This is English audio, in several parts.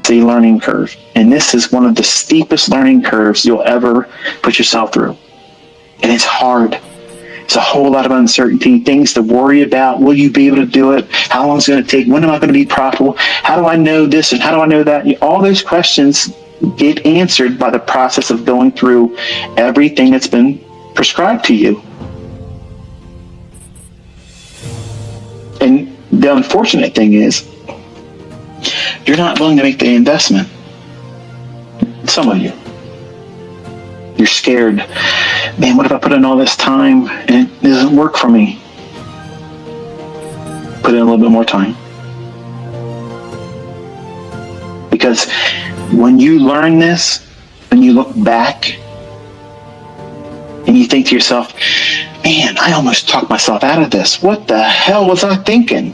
a learning curve. And this is one of the steepest learning curves you'll ever put yourself through. And it's hard. It's a whole lot of uncertainty, things to worry about. Will you be able to do it? How long is it going to take? When am I going to be profitable? How do I know this and how do I know that? All those questions get answered by the process of going through everything that's been prescribed to you. And the unfortunate thing is, you're not willing to make the investment. Some of you. You're scared. Man, what if I put in all this time and it doesn't work for me? Put in a little bit more time. Because when you learn this, when you look back and you think to yourself, man, I almost talked myself out of this. What the hell was I thinking?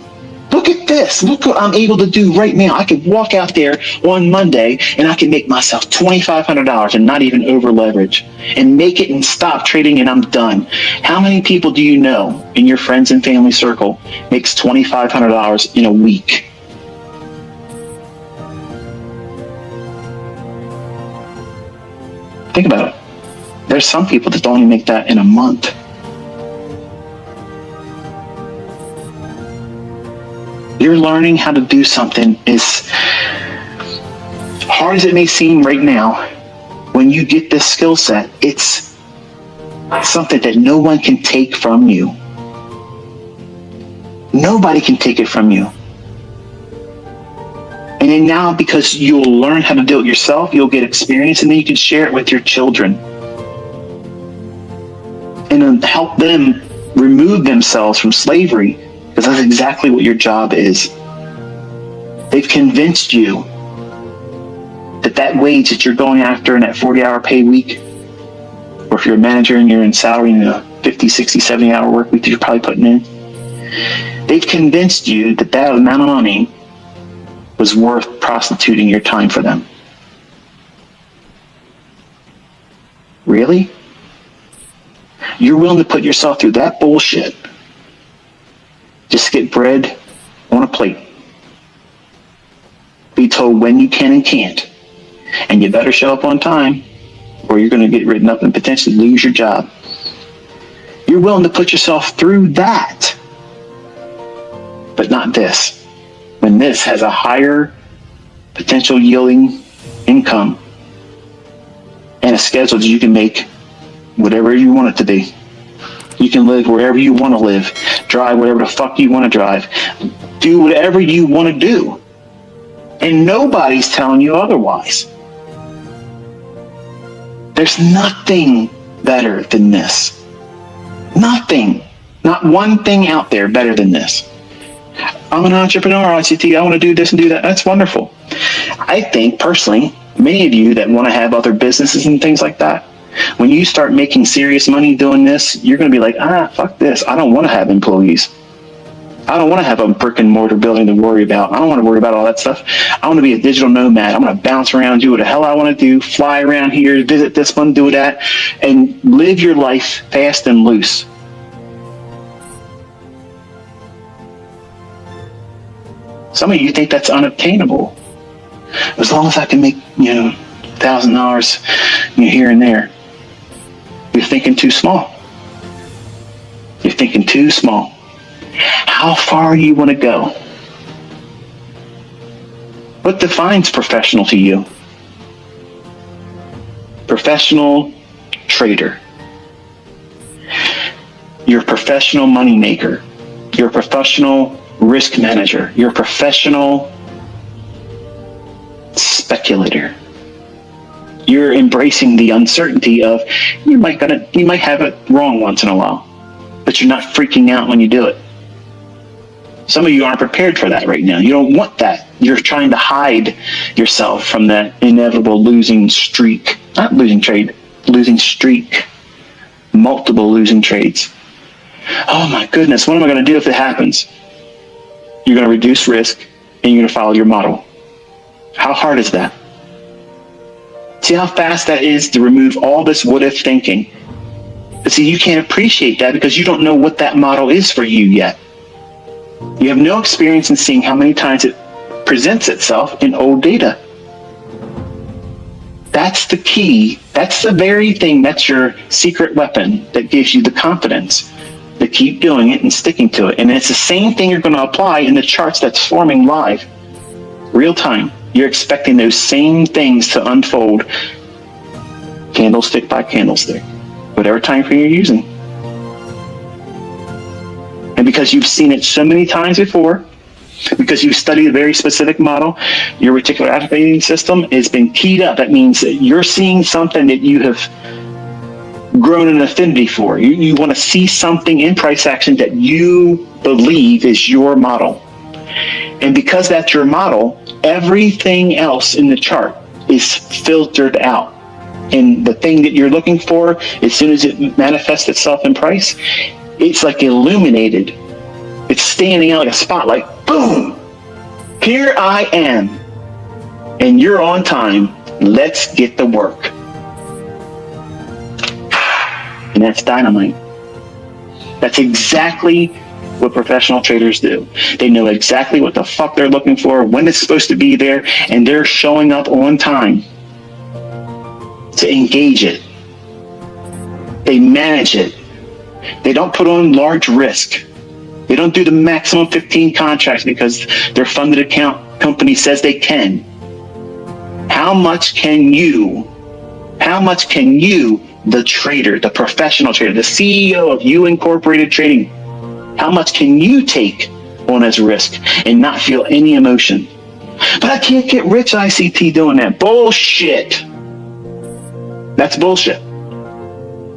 Look at this. Look what I'm able to do right now. I could walk out there on Monday and I can make myself $2,500 and not even over leverage and make it and stop trading and I'm done. How many people do you know in your friends and family circle makes $2,500 in a week? Think about it. There's some people that don't even make that in a month. You're learning how to do something as hard as it may seem right now. When you get this skill set, it's something that no one can take from you. Nobody can take it from you. And then now, because you'll learn how to do it yourself, you'll get experience, and then you can share it with your children. And then help them remove themselves from slavery. Because that's exactly what your job is. They've convinced you that that wage that you're going after in that 40-hour pay week, or if you're a manager and you're in salary in a 50, 60, 70-hour work week that you're probably putting in, they've convinced you that that amount of money was worth prostituting your time for them. Really? You're willing to put yourself through that bullshit just to get bread on a plate? Be told when you can and can't. And you better show up on time or you're going to get written up and potentially lose your job. You're willing to put yourself through that. But not this. When this has a higher potential yielding income and a schedule that you can make whatever you want it to be. You can live wherever you want to live. Drive whatever the fuck you want to drive. Do whatever you want to do. And nobody's telling you otherwise. There's nothing better than this. Nothing. Not one thing out there better than this. I'm an entrepreneur, ICT. I want to do this and do that. That's wonderful. I think, personally, many of you that want to have other businesses and things like that, when you start making serious money doing this, you're going to be like, fuck this. I don't want to have employees. I don't want to have a brick and mortar building to worry about. I don't want to worry about all that stuff. I want to be a digital nomad. I'm going to bounce around, do what the hell I want to do, fly around here, visit this one, do that, and live your life fast and loose. Some of you think that's unobtainable. As long as I can make, $1,000 here and there. You're thinking too small. You're thinking too small. How far do you want to go? What defines professional to you? Professional trader. You're a professional money maker. You're a professional risk manager. You're a professional speculator. You're embracing the uncertainty of you might have it wrong once in a while, but you're not freaking out when you do it. Some of you aren't prepared for that right now. You don't want that. You're trying to hide yourself from that inevitable losing streak. Not losing trade, losing streak. Multiple losing trades. Oh my goodness, what am I going to do if it happens? You're going to reduce risk and you're going to follow your model. How hard is that? See how fast that is to remove all this what-if thinking. But see, you can't appreciate that because you don't know what that model is for you yet. You have no experience in seeing how many times it presents itself in old data. That's the key. That's the very thing, that's your secret weapon that gives you the confidence to keep doing it and sticking to it. And it's the same thing you're going to apply in the charts that's forming live, real time. You're expecting those same things to unfold, candlestick by candlestick, whatever time frame you're using. And because you've seen it so many times before, because you've studied a very specific model, your reticular activating system has been keyed up. That means that you're seeing something that you have grown an affinity for. You want to see something in price action that you believe is your model. And because that's your model, everything else in the chart is filtered out. And the thing that you're looking for, as soon as it manifests itself in price, it's like illuminated. It's standing out like a spotlight. Boom! Here I am. And you're on time. Let's get to work. And that's dynamite. That's exactly what professional traders do. They know exactly what the fuck they're looking for, when it's supposed to be there, and they're showing up on time to engage it. They manage it. They don't put on large risk. They don't do the maximum 15 contracts because their funded account company says they can. How much can you, the trader, the professional trader, the CEO of You Incorporated Trading, how much can you take on as risk and not feel any emotion? But I can't get rich, ICT, doing that. Bullshit. That's bullshit.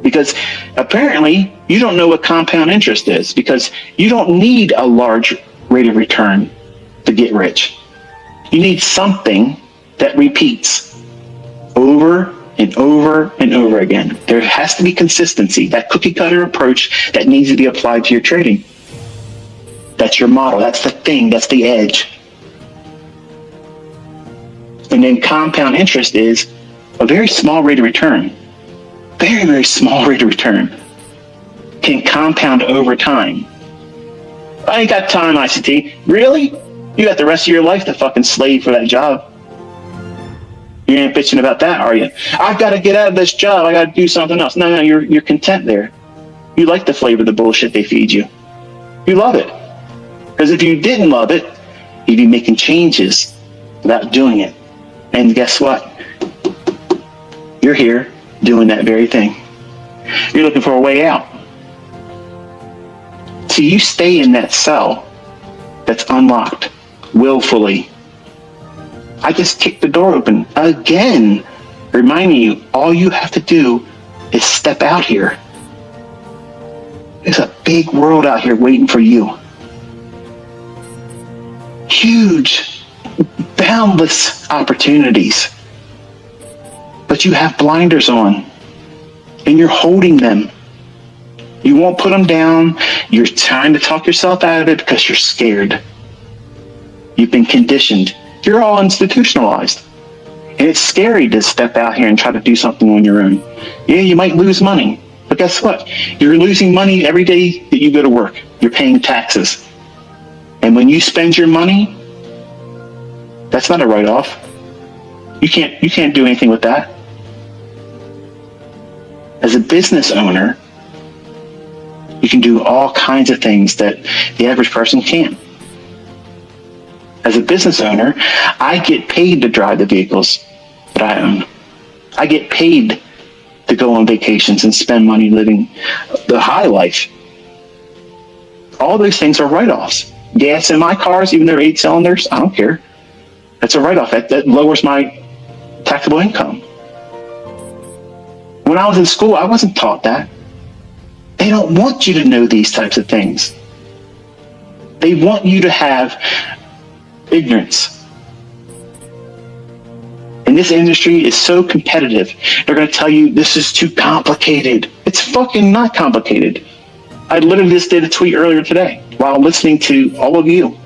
Because apparently you don't know what compound interest is, because you don't need a large rate of return to get rich. You need something that repeats over and over and over again. There has to be consistency, that cookie cutter approach that needs to be applied to your trading. That's your model. That's the thing. That's the edge. And then compound interest is a very small rate of return. Very, very small rate of return. Can compound over time. I ain't got time, ICT. Really? You got the rest of your life to fucking slave for that job. You ain't bitching about that, are you? I've got to get out of this job. I got to do something else. No, you're content there. You like the flavor of the bullshit they feed you. You love it. Because if you didn't love it, you'd be making changes without doing it. And guess what? You're here doing that very thing. You're looking for a way out. So you stay in that cell that's unlocked willfully. I just kicked the door open again, reminding you all you have to do is step out here. There's a big world out here waiting for you. Huge, boundless opportunities. But you have blinders on, and you're holding them. You won't put them down. You're trying to talk yourself out of it because you're scared. You've been conditioned. You're all institutionalized. And it's scary to step out here and try to do something on your own. Yeah, you might lose money. But guess what? You're losing money every day that you go to work. You're paying taxes. And when you spend your money, that's not a write-off. You can't do anything with that. As a business owner, you can do all kinds of things that the average person can't. As a business owner, I get paid to drive the vehicles that I own. I get paid to go on vacations and spend money living the high life. All those things are write-offs. Gas in my cars, even though they're 8 cylinders, I don't care. That's a write-off. That lowers my taxable income. When I was in school, I wasn't taught that. They don't want you to know these types of things. They want you to have ignorance. And this industry is so competitive. They're going to tell you this is too complicated. It's fucking not complicated. I literally just did a tweet earlier today while listening to all of you.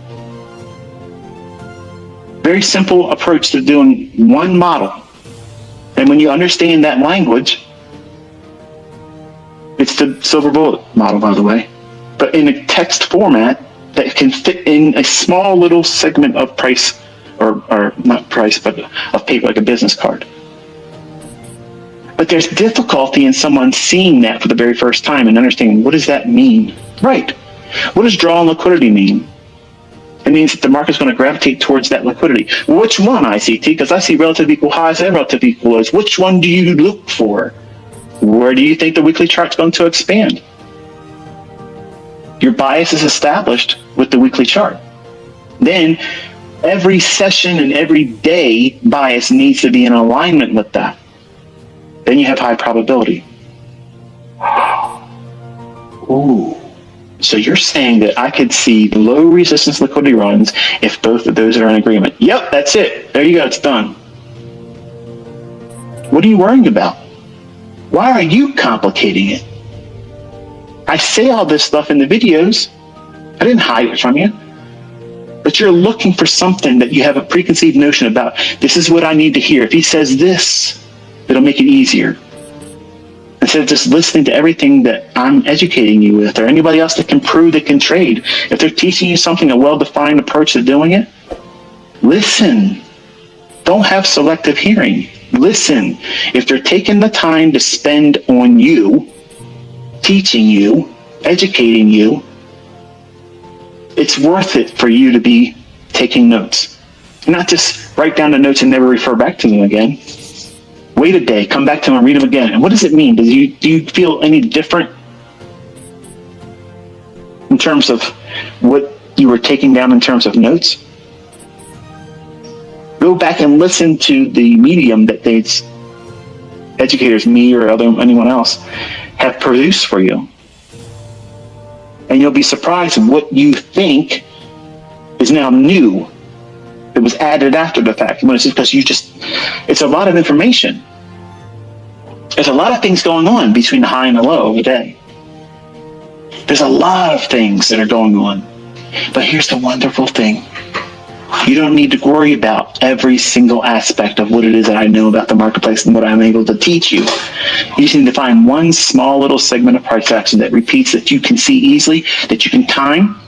Very simple approach to doing one model. And when you understand that language, it's the silver bullet model, by the way, but in a text format that can fit in a small little segment of price, or not price, but of paper, like a business card. But there's difficulty in someone seeing that for the very first time and understanding, what does that mean? Right. What does draw on liquidity mean? It means that the market's going to gravitate towards that liquidity. Which one, ICT? Because I see relative equal highs and relative equal lows. Which one do you look for? Where do you think the weekly chart's going to expand? Your bias is established with the weekly chart. Then every session and every day bias needs to be in alignment with that. Then you have high probability. Ooh. So you're saying that I could see low resistance liquidity runs if both of those are in agreement. Yep, that's it. There you go. It's done. What are you worrying about? Why are you complicating it? I say all this stuff in the videos. I didn't hide it from you. But you're looking for something that you have a preconceived notion about. This is what I need to hear. If he says this, it'll make it easier. Instead of just listening to everything that I'm educating you with, or anybody else that can prove they can trade. If they're teaching you something, a well-defined approach to doing it, listen. Don't have selective hearing. Listen. If they're taking the time to spend on you, teaching you, educating you, it's worth it for you to be taking notes. Not just write down the notes and never refer back to them again. Wait a day, come back to them and read them again. And what does it mean? Do you feel any different in terms of what you were taking down in terms of notes? Go back and listen to the medium that these educators, me or anyone else, have produced for you. And you'll be surprised at what you think is now new. It was added after the fact. When it's because it's a lot of information. There's a lot of things going on between the high and the low of the day. There's a lot of things that are going on. But here's the wonderful thing. You don't need to worry about every single aspect of what it is that I know about the marketplace and what I'm able to teach you. You just need to find one small little segment of price action that repeats, that you can see easily, that you can time.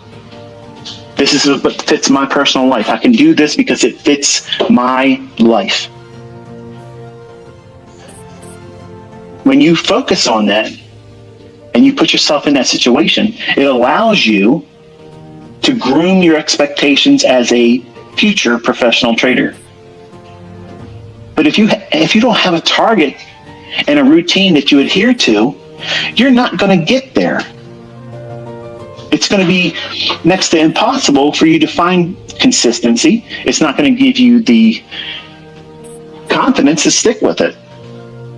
This is what fits my personal life. I can do this because it fits my life. When you focus on that and you put yourself in that situation, it allows you to groom your expectations as a future professional trader. But if you don't have a target and a routine that you adhere to, you're not going to get there. It's going to be next to impossible for you to find consistency. It's not going to give you the confidence to stick with it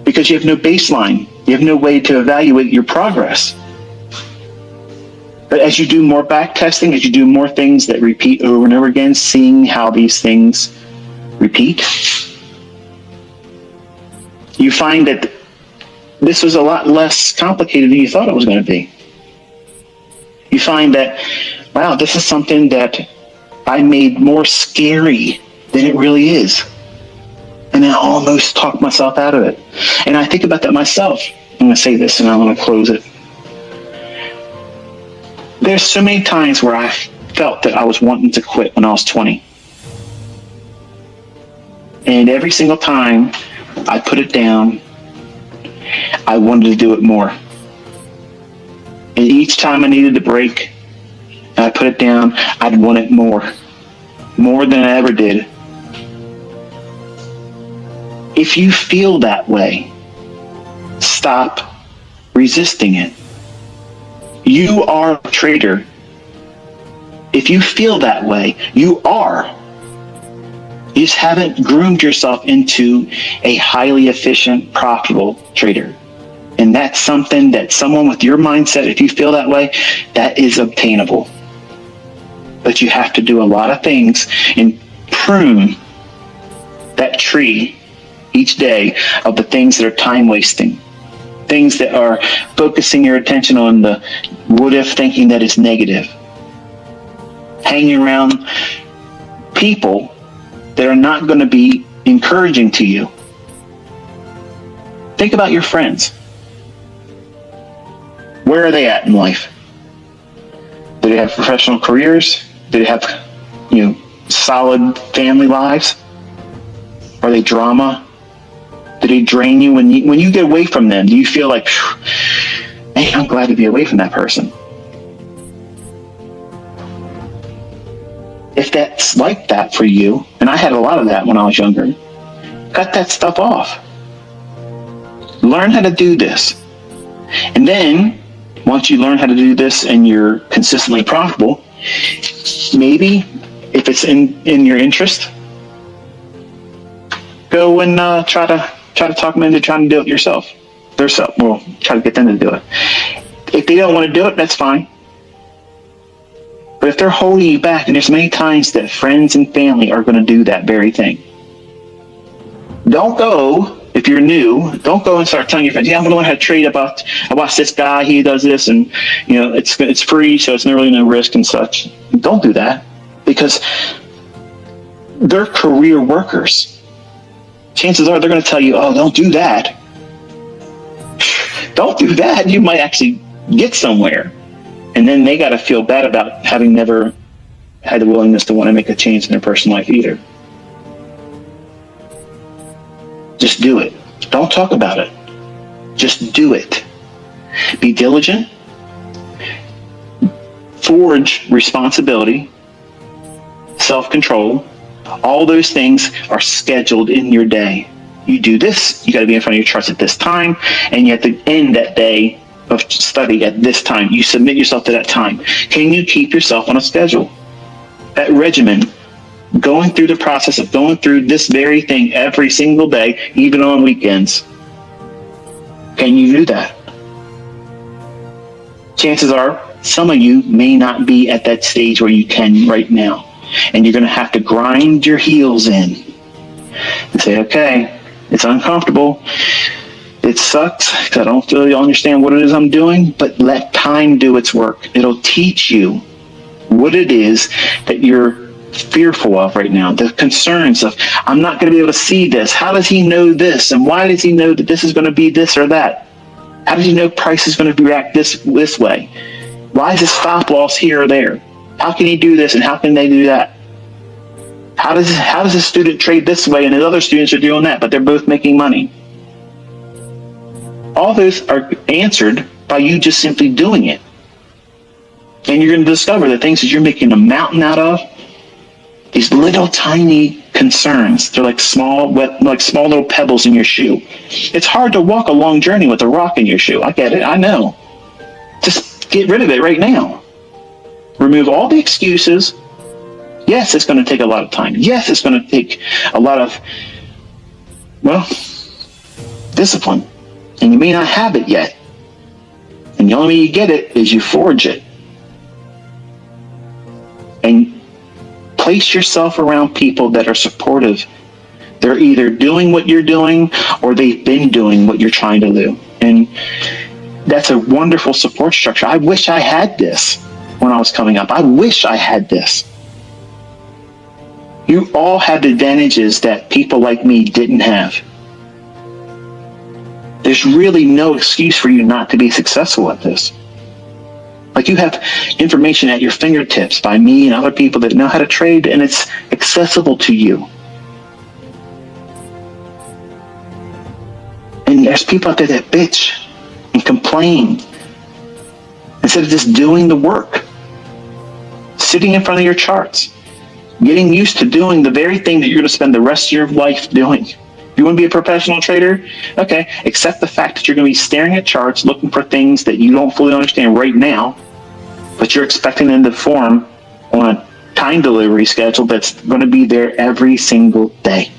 because you have no baseline. You have no way to evaluate your progress. But as you do more back testing, as you do more things that repeat over and over again, seeing how these things repeat, you find that this was a lot less complicated than you thought it was going to be. You find that, wow, this is something that I made more scary than it really is. And I almost talked myself out of it. And I think about that myself. I'm going to say this and I'm going to close it. There's so many times where I felt that I was wanting to quit when I was 20. And every single time I put it down, I wanted to do it more. And each time I needed a break, I put it down, I'd want it more than I ever did. If you feel that way, stop resisting it. You are a trader. If you feel that way, you are. You just haven't groomed yourself into a highly efficient, profitable trader. And that's something that someone with your mindset, if you feel that way, that is obtainable. But you have to do a lot of things and prune that tree each day of the things that are time wasting. Things that are focusing your attention on the what if thinking that is negative. Hanging around people that are not going to be encouraging to you. Think about your friends. Where are they at in life? Do they have professional careers? Do they have, solid family lives? Are they drama? Do they drain you when you get away from them? Do you feel like, hey, I'm glad to be away from that person? If that's like that for you, and I had a lot of that when I was younger, cut that stuff off. Learn how to do this. And then, once you learn how to do this and you're consistently profitable, maybe, if it's in your interest, go and try to talk them into trying to do it yourself. Well, try to get them to do it. If they don't want to do it, that's fine. But if they're holding you back, and there's many times that friends and family are going to do that very thing. Don't go, if you're new, don't go and start telling your friends, yeah, I'm going to learn how to trade I watch this guy, he does this, and it's free, so it's really no risk and such. Don't do that, because they're career workers. Chances are they're going to tell you, oh, don't do that. Don't do that. You might actually get somewhere. And then they got to feel bad about having never had the willingness to want to make a change in their personal life either. Just do it. Don't talk about it. Just do it. Be diligent. Forge responsibility. Self-control. All those things are scheduled in your day. You do this, you got to be in front of your charts at this time, and you have to end that day of study at this time. You submit yourself to that time. Can you keep yourself on a schedule? That regimen, going through the process of going through this very thing every single day, even on weekends. Can you do that? Chances are some of you may not be at that stage where you can right now. And you're going to have to grind your heels in and say, okay, it's uncomfortable. It sucks because I don't really understand what it is I'm doing, but let time do its work. It'll teach you what it is that you're fearful of right now. The concerns of, I'm not going to be able to see this. How does he know this? And why does he know that this is going to be this or that? How does he know price is going to react this way? Why is his stop loss here or there? How can he do this and how can they do that? How does a student trade this way and the other students are doing that, but they're both making money? All those are answered by you just simply doing it. And you're going to discover the things that you're making a mountain out of, these little tiny concerns. They're like small little pebbles in your shoe. It's hard to walk a long journey with a rock in your shoe. I get it. I know. Just get rid of it right now. Remove all the excuses. Yes, it's going to take a lot of time. Yes, it's going to take a lot of, discipline. And you may not have it yet. And the only way you get it is you forge it. And place yourself around people that are supportive. They're either doing what you're doing or they've been doing what you're trying to do. And that's a wonderful support structure. I wish I had this when I was coming up. I wish I had this. You all have the advantages that people like me didn't have. There's really no excuse for you not to be successful at this. Like, you have information at your fingertips by me and other people that know how to trade, and it's accessible to you. And there's people out there that bitch and complain instead of just doing the work. Sitting in front of your charts, getting used to doing the very thing that you're going to spend the rest of your life doing. If you want to be a professional trader, okay, accept the fact that you're going to be staring at charts, looking for things that you don't fully understand right now, but you're expecting them to form on a time delivery schedule that's going to be there every single day.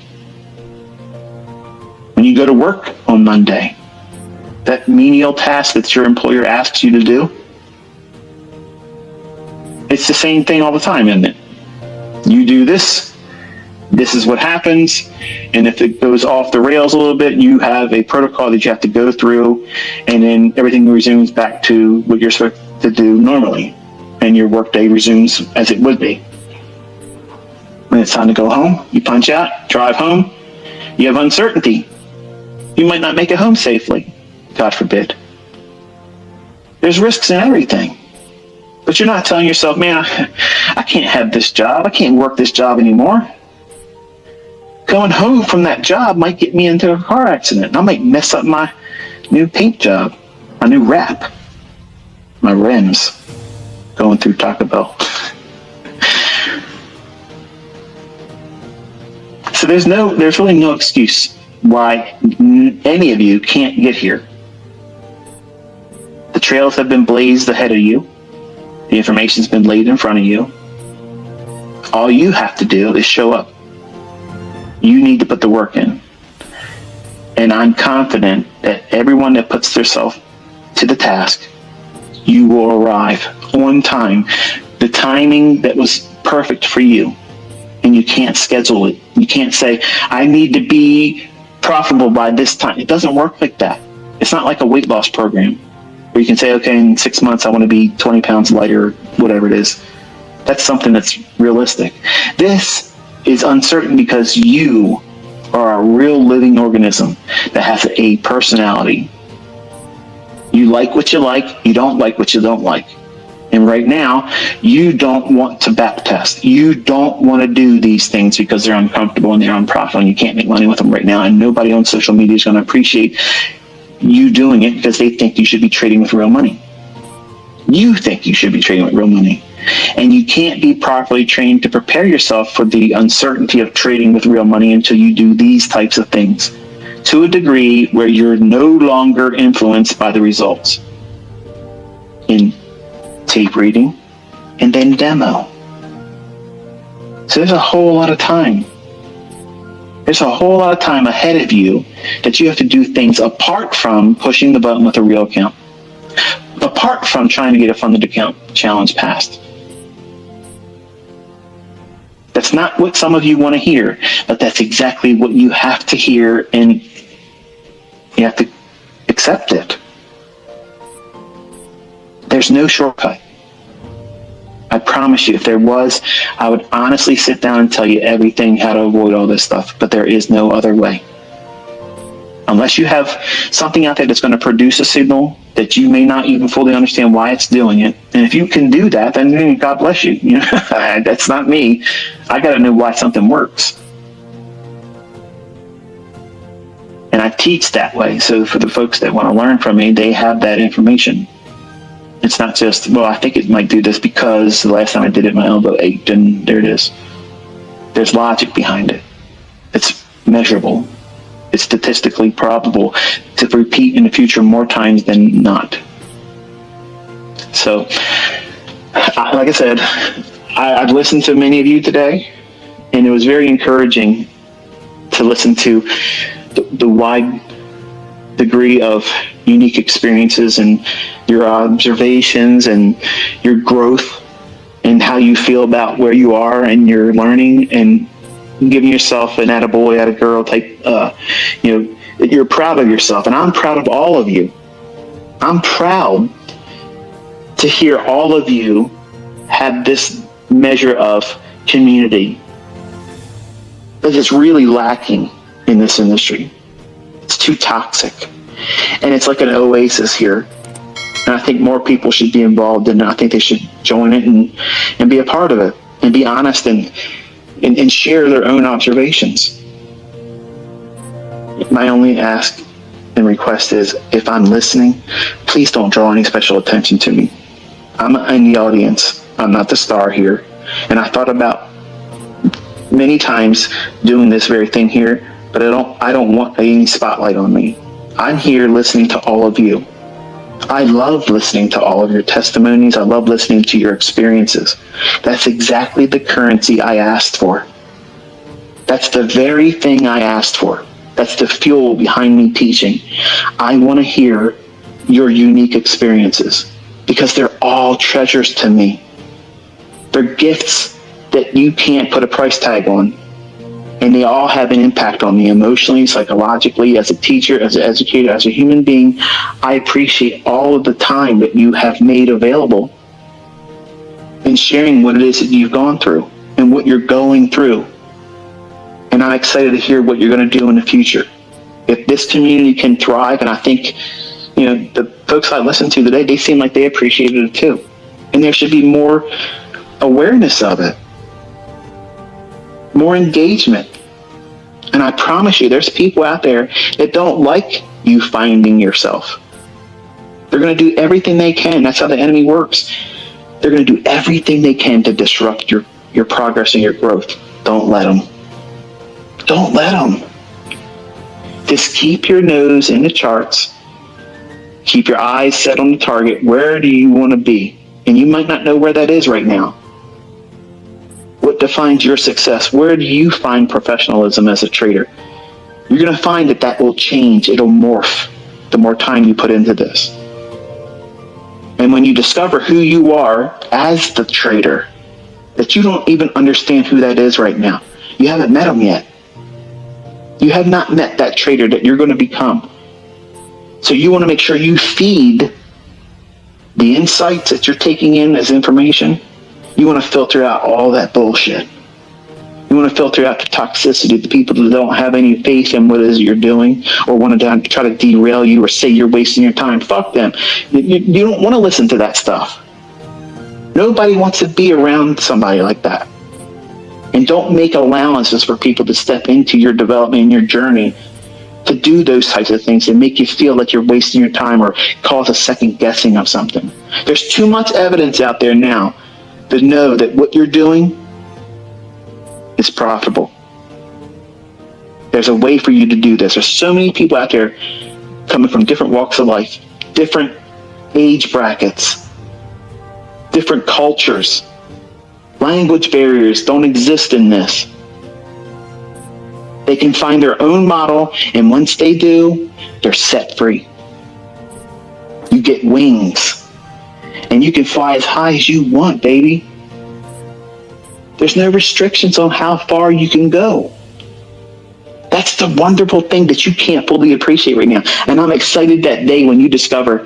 When you go to work on Monday, that menial task that your employer asks you to do, it's the same thing all the time, isn't it? You do this, this is what happens, and if it goes off the rails a little bit, you have a protocol that you have to go through, and then everything resumes back to what you're supposed to do normally, and your workday resumes as it would be. When it's time to go home, you punch out, drive home, you have uncertainty. You might not make it home safely, God forbid. There's risks in everything. But you're not telling yourself, man, I can't have this job. I can't work this job anymore. Going home from that job might get me into a car accident. I might mess up my new paint job, my new wrap, my rims going through Taco Bell. So there's really no excuse why any of you can't get here. The trails have been blazed ahead of you. The information's been laid in front of you. All you have to do is show up. You need to put the work in. And I'm confident that everyone that puts themselves to the task, you will arrive on time. The timing that was perfect for you. And you can't schedule it. You can't say, I need to be profitable by this time. It doesn't work like that. It's not like a weight loss program where you can say, okay, in 6 months I want to be 20 pounds lighter, whatever it is. That's something that's realistic. This is uncertain because you are a real living organism that has a personality. You like what you like, you don't like what you don't like. And right now, you don't want to backtest. You don't want to do these things because they're uncomfortable and they're unprofitable and you can't make money with them right now. And nobody on social media is going to appreciate you doing it because they think you should be trading with real money. You think you should be trading with real money. And you can't be properly trained to prepare yourself for the uncertainty of trading with real money until you do these types of things to a degree where you're no longer influenced by the results in tape reading and then demo. So there's a whole lot of time. There's a whole lot of time ahead of you that you have to do things apart from pushing the button with a real account, apart from trying to get a funded account challenge passed. That's not what some of you want to hear, but that's exactly what you have to hear, and you have to accept it. There's no shortcut. I promise you, if there was, I would honestly sit down and tell you everything, how to avoid all this stuff, but there is no other way. Unless you have something out there that's going to produce a signal that you may not even fully understand why it's doing it. And if you can do that, then God bless you. You know, that's not me. I got to know why something works. And I teach that way. So for the folks that want to learn from me, they have that information. It's not just, well, I think it might do this because the last time I did it, my elbow ached, and there it is. There's logic behind it. It's measurable. It's statistically probable to repeat in the future more times than not. So, like I said, I've listened to many of you today, and it was very encouraging to listen to the wide degree of unique experiences and your observations and your growth and how you feel about where you are and your learning and giving yourself an attaboy, attagirl type, that you're proud of yourself. And I'm proud of all of you. I'm proud to hear all of you have this measure of community that is really lacking in this industry. It's too toxic. And it's like an oasis here. And I think more people should be involved in it. I think they should join it and be a part of it and be honest and share their own observations. My only ask and request is, if I'm listening, please don't draw any special attention to me. I'm in the audience. I'm not the star here. And I thought about many times doing this very thing here, but I don't want any spotlight on me. I'm here listening to all of you. I love listening to all of your testimonies. I love listening to your experiences. That's exactly the currency I asked for. That's the very thing I asked for. That's the fuel behind me teaching. I want to hear your unique experiences because they're all treasures to me. They're gifts that you can't put a price tag on. And they all have an impact on me emotionally, psychologically, as a teacher, as an educator, as a human being. I appreciate all of the time that you have made available in sharing what it is that you've gone through and what you're going through. And I'm excited to hear what you're going to do in the future. If this community can thrive, and I think, the folks I listened to today, they seem like they appreciated it too. And there should be more awareness of it. More engagement. And I promise you, there's people out there that don't like you finding yourself. They're going to do everything they can. That's how the enemy works. They're going to do everything they can to disrupt your progress and your growth. Don't let them. Don't let them. Just keep your nose in the charts. Keep your eyes set on the target. Where do you want to be? And you might not know where that is right now. What defines your success? Where do you find professionalism as a trader? You're going to find that will change. It'll morph the more time you put into this. And when you discover who you are as the trader, that you don't even understand who that is right now. You haven't met him yet. You have not met that trader that you're going to become. So you want to make sure you feed the insights that you're taking in as information. You want to filter out all that bullshit. You want to filter out the toxicity, the people that don't have any faith in what it is you're doing or want to try to derail you or say you're wasting your time. Fuck them. You don't want to listen to that stuff. Nobody wants to be around somebody like that. And don't make allowances for people to step into your development and your journey to do those types of things and make you feel like you're wasting your time or cause a second guessing of something. There's too much evidence out there now to know that what you're doing is profitable. There's a way for you to do this. There's so many people out there coming from different walks of life, different age brackets, different cultures. Language barriers don't exist in this. They can find their own model, and once they do, they're set free. You get wings, and you can fly as high as you want, baby. There's no restrictions on how far you can go. That's the wonderful thing that you can't fully appreciate right now. And I'm excited that day when you discover,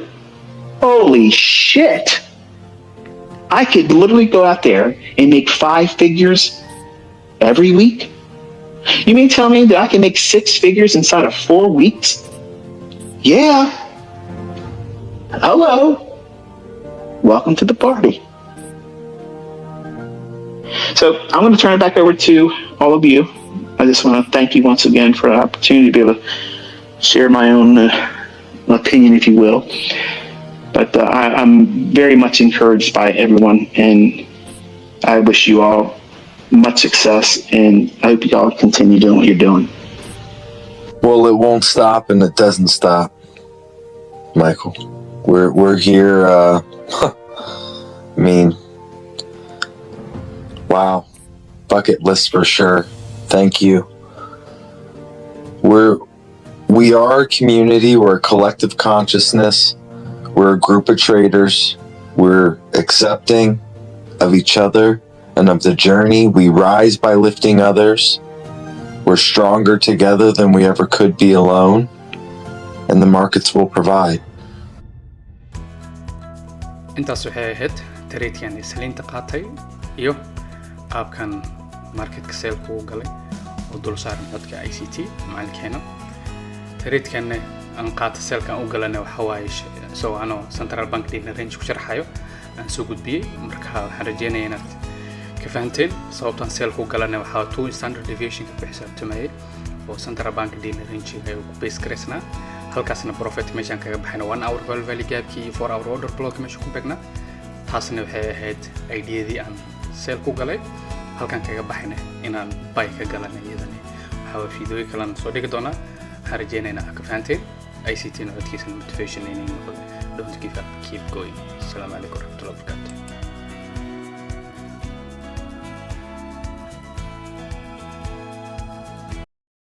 holy shit, I could literally go out there and make 5 figures every week. You mean tell me that I can make 6 figures inside of 4 weeks? Yeah. Hello. Welcome to the party. So I'm going to turn it back over to all of you. I just want to thank you once again for the opportunity to be able to share my own opinion, if you will. But I'm very much encouraged by everyone, and I wish you all much success, and I hope you all continue doing what you're doing. Well, it won't stop, and it doesn't stop, Michael. We're here. I mean, wow, bucket list for sure. Thank you. We are a community. We're a collective consciousness. We're a group of traders. We're accepting of each other and of the journey. We rise by lifting others. We're stronger together than we ever could be alone, and the markets will provide. intaas waxay ahayd tareedkan isliinta qaatay iyo qaabkan marketka saleku u galay oo dul saaran dadka ICT macalkeena tareedkan aan qaata salekan u galana waxa waaye soo ano central bank dina range ku sharxayo aan soo gudbiyay marka waxaan rajeynayaa inaad ka fahanteen sababtan saleku galana waxa 2 standard deviation ka xisaabtamay oo central bank dina range ay ku base gareysna halkaasna profit meeshan kaga baxayna 1 hour value gapki 4 hour order block meesha ku begna taasna waxay ahayd ideadii aan sale ku galay halkan kaga baxayna inaan buy ka galanay iyadana waxa fiidooyin kale soo dhigi doona waxaan rajeynayaa ka fahanteen ICT codkiisa motivation inay noqdo don't give up keep going assalamu alaykum warahmatullahi wabarakatuh